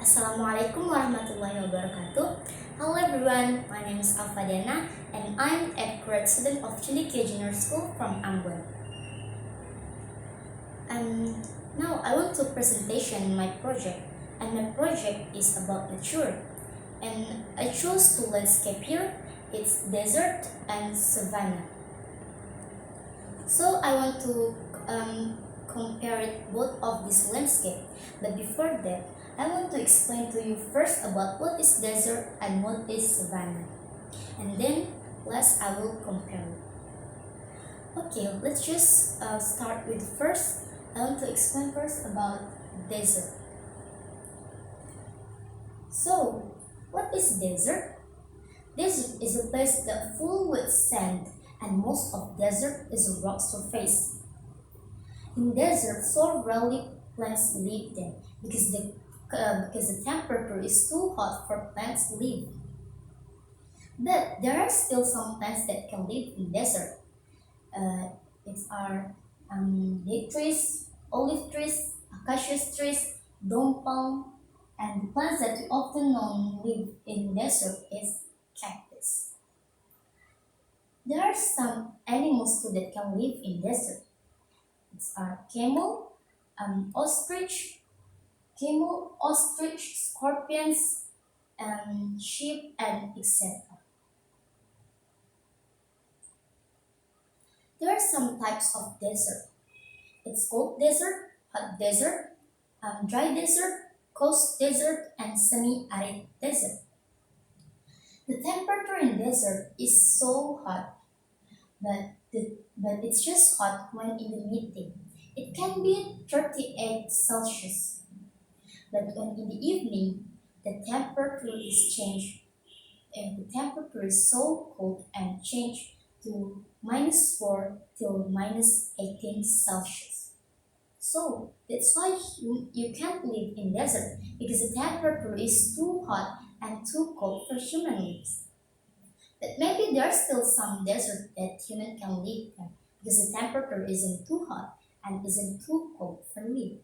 Assalamualaikum warahmatullahi wabarakatuh. Hello everyone, my name is Aufa Diyana and I'm a grad student of Cendekia School from Ambon. Now I want to presentation my project, and my project is about nature. And I chose two landscape here. It's desert and savanna. So I want to compare it both of this landscape. But before that, I want to explain to you first about what is desert and what is savanna. And then last I will compare it. Okay, let's just start with first. I want to explain first about desert. So, what is desert? Desert is a place that full with sand, and most of desert is a rock surface. In desert, so rarely plants live there because the temperature is too hot for plants to live. But there are still some plants that can live in desert. It are date trees, olive trees, acacia trees, dome palm, and the plants that we often know live in desert is cactus. There are some animals too that can live in desert. It's our ostrich, scorpions, sheep, and etc. There are some types of desert. It's cold desert, hot desert, dry desert, coast desert, and semi-arid desert. The temperature in desert is so hot, but it's just hot when in the midday. It can be 38 Celsius. But when in the evening, the temperature is changed, and the temperature is so cold and changed to -4 till -18 Celsius. So that's why you can't live in desert because the temperature is too hot and too cold for human lives. But maybe there are still some desert that human can live in because the temperature isn't too hot and isn't too cold for live.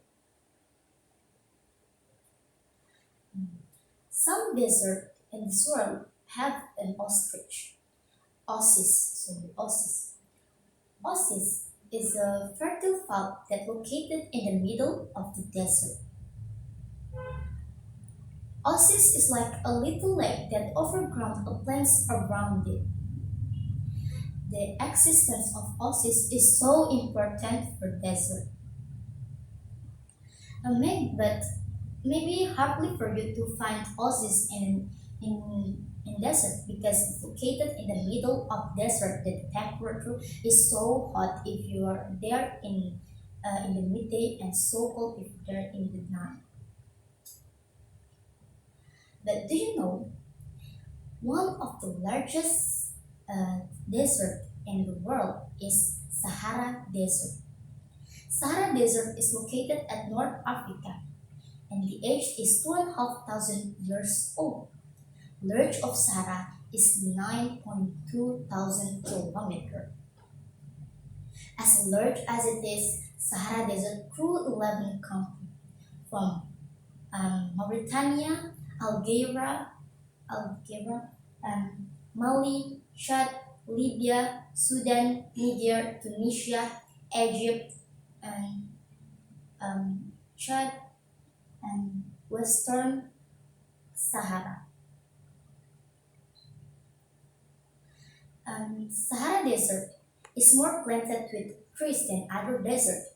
Some desert in this world have an ostrich. Ossis. Ossis is a fertile fowl that located in the middle of the desert. Ossis is like a little lake that overgrown plants around it. The existence of ossis is so important for desert. But maybe hardly for you to find ossis in desert because it's located in the middle of desert. The temperature is so hot if you are there in the midday and so cold if you're there in the night. But do you know one of the largest desert in the world is Sahara Desert. Sahara Desert is located at North Africa and the age is 2,500 years old. The length of Sahara is 9.2 thousand kilometers. As large as it is, Sahara Desert through 11 countries from Mauritania, Algeria, Mali, Chad, Libya, Sudan, Niger, Tunisia, Egypt, and Chad, and Western Sahara. Sahara Desert is more planted with trees than other deserts.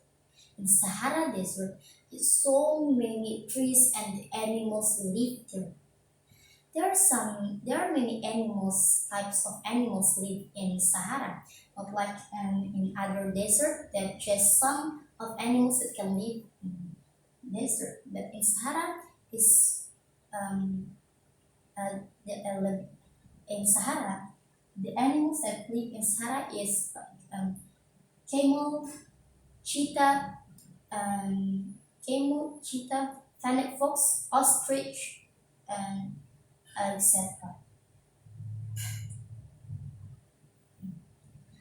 In Sahara Desert, so many trees and animals live there. There are many types of animals live in Sahara, not like in other desert. That just some of animals that can live in desert. But in Sahara, is um, the, in Sahara, the animals that live in Sahara is camel, cheetah, fennec fox, ostrich, and etc.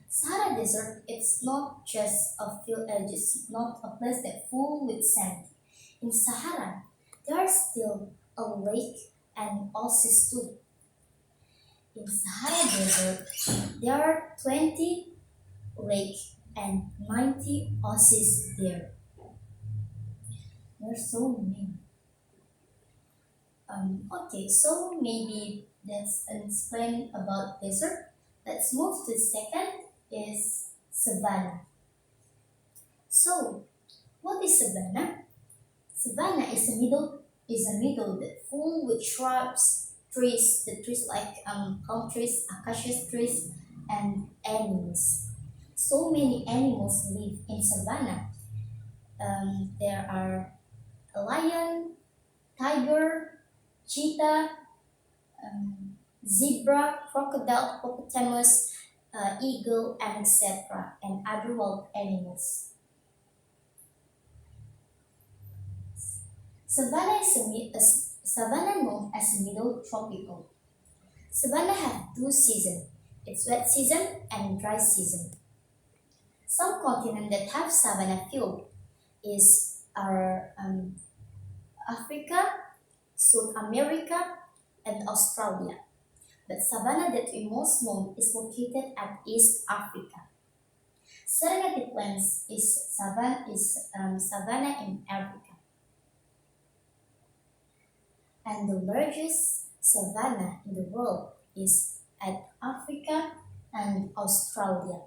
Sahara Desert, it's not just not a place that full with sand. In Sahara, there are still a lake, and oasis too. In Sahara Desert, there are 20 lakes and 90 oases there. There are so many. Okay, so maybe that's explain about desert. Let's move to the second is savanna. So, what is savanna? Savanna is a meadow that full with shrubs, trees, the trees like palm trees, acacia trees, and animals. So many animals live in savanna. There are a lion, tiger, cheetah, um, zebra, crocodile, hippopotamus, eagle, and etc., and other wild animals. Savanna is savanna known as middle tropical. Savanna have two seasons. It's wet season and dry season. Some continents that have savanna field is our Africa, South America, and Australia. But savanna that we most known is located at East Africa. Serengeti Plains is savanna in Africa, and the largest savanna in the world is at Africa and Australia.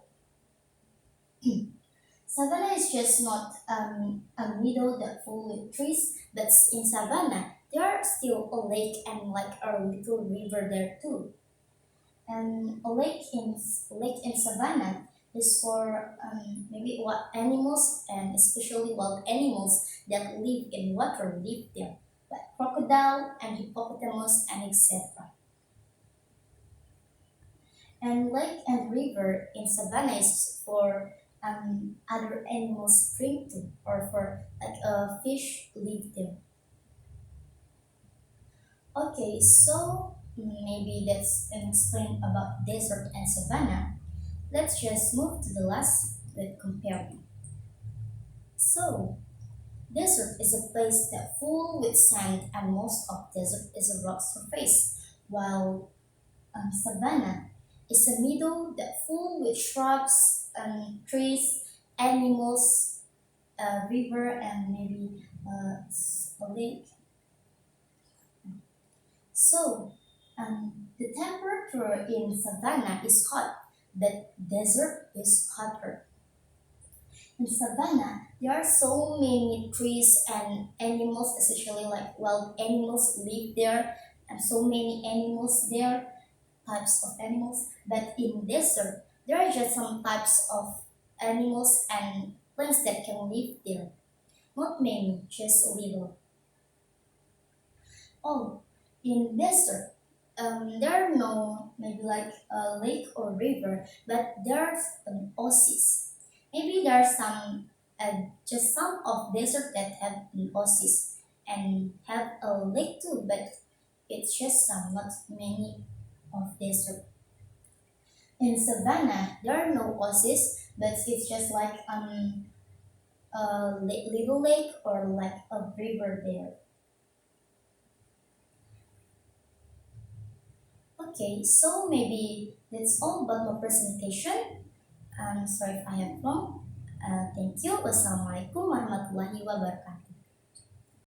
Savanna is just not a meadow that full with trees, but in savanna there are still a lake and like a little river there too. And a lake in savanna is for maybe what animals and especially wild animals that live in water live there, like crocodile and hippopotamus and etc. And lake and river in savanna is for other animals drink too, or for like a fish live there. Okay, so maybe that's an explain about desert and savanna. Let's just move to the last with comparing. So, desert is a place that full with sand and most of desert is a rock surface, while savanna is a meadow that full with shrubs, trees, animals, a river, and maybe a lake. So, the temperature in savanna is hot, but desert is hotter. In savanna, there are so many trees and animals, especially like wild animals live there, and so many animals there, types of animals. But in desert, there are just some types of animals and plants that can live there. Not many, just a little. Oh, in desert, there are no maybe like a lake or river, but there are oases. Maybe there are some, just some of desert that have an oasis and have a lake too, but it's just some, not many of desert. In savanna, there are no oasis, but it's just like a little lake or like a river there. Okay, so maybe that's all about my presentation. I'm sorry if I have wrong. Thank you. Wassalamualaikum warahmatullahi wabarakatuh.